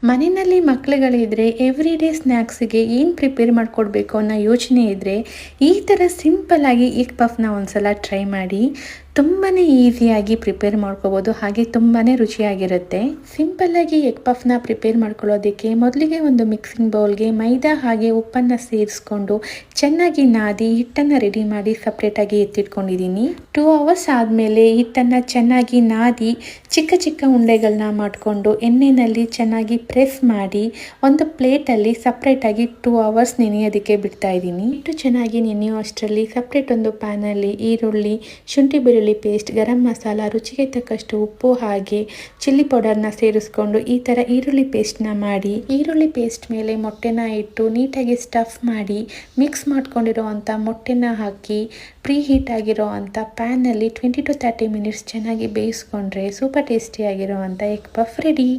ಮನೆಯಲ್ಲಿ ಮಕ್ಕಳುಗಳಿದ್ರೆ every day ಸ್ನ್ಯಾಕ್ಸಿಗೆ ಏನು prepare ಮಾಡಿಕೊಡ್ಬೇಕು ಅನ್ನೋ ಯೋಚನೆ ಇದ್ದರೆ ಈ ಥರ ಸಿಂಪಲ್ಲಾಗಿ ಎಗ್ ಪಫ್ನ ಒಂದ್ಸಲ ಟ್ರೈ ಮಾಡಿ. ತುಂಬಾ ಈಸಿಯಾಗಿ ಪ್ರಿಪೇರ್ ಮಾಡ್ಕೋಬೋದು, ಹಾಗೆ ತುಂಬಾ ರುಚಿಯಾಗಿರುತ್ತೆ. ಸಿಂಪಲ್ಲಾಗಿ ಎಗ್ ಪಫ್ನ ಪ್ರಿಪೇರ್ ಮಾಡ್ಕೊಳ್ಳೋದಕ್ಕೆ ಮೊದಲಿಗೆ ಒಂದು ಮಿಕ್ಸಿಂಗ್ ಬೌಲ್ಗೆ ಮೈದಾ ಹಾಗೆ ಉಪ್ಪನ್ನು ಸೇರಿಸ್ಕೊಂಡು ಚೆನ್ನಾಗಿ ನಾದಿ ಹಿಟ್ಟನ್ನು ರೆಡಿ ಮಾಡಿ ಸಪ್ರೇಟಾಗಿ ಎತ್ತಿಟ್ಕೊಂಡಿದ್ದೀನಿ. 2 ಅವರ್ಸ್ ಆದಮೇಲೆ ಹಿಟ್ಟನ್ನು ಚೆನ್ನಾಗಿ ನಾದಿ ಚಿಕ್ಕ ಚಿಕ್ಕ ಉಂಡೆಗಳನ್ನ ಮಾಡಿಕೊಂಡು ಎಣ್ಣೆಯಲ್ಲಿ ಚೆನ್ನಾಗಿ ಪ್ರೆಸ್ ಮಾಡಿ ಒಂದು ಪ್ಲೇಟಲ್ಲಿ ಸಪ್ರೇಟಾಗಿ 2 ಅವರ್ಸ್ ನೆನೆಯೋದಕ್ಕೆ ಬಿಡ್ತಾ ಇದ್ದೀನಿ. ಹಿಟ್ಟು ಚೆನ್ನಾಗಿ ನೆನೆಯೋ ಅಷ್ಟರಲ್ಲಿ ಸಪ್ರೇಟ್ ಒಂದು ಪ್ಯಾನಲ್ಲಿ ಈರುಳ್ಳಿ, ಶುಂಠಿ ಬೆಳ್ಳುಳ್ಳಿ ಪೇಸ್ಟ್, ಗರಂ ಮಸಾಲ, ರುಚಿಗೆ ತಕ್ಕಷ್ಟು ಉಪ್ಪು ಹಾಗೆ ಚಿಲ್ಲಿ ಪೌಡರ್ನ ಸೇರಿಸ್ಕೊಂಡು ಈ ಥರ ಈರುಳ್ಳಿ ಪೇಸ್ಟ್ನ ಮಾಡಿ ಈರುಳ್ಳಿ ಪೇಸ್ಟ್ ಮೇಲೆ ಮೊಟ್ಟೆನ ಇಟ್ಟು ನೀಟಾಗಿ ಸ್ಟಫ್ ಮಾಡಿ ಮಿಕ್ಸ್ ಮಾಡ್ಕೊಂಡಿರೋ ಅಂಥ ಮೊಟ್ಟೆನ ಹಾಕಿ ಪ್ರೀ ಹೀಟ್ ಆಗಿರೋ ಅಂಥ ಪ್ಯಾನಲ್ಲಿ 20 to 30 ಮಿನಿಟ್ಸ್ ಚೆನ್ನಾಗಿ ಬೇಯಿಸ್ಕೊಂಡ್ರೆ ಸೂಪರ್ ಟೇಸ್ಟಿಯಾಗಿರೋ ಅಂಥ ಎಗ್ ಪಫ್ ರೆಡಿ.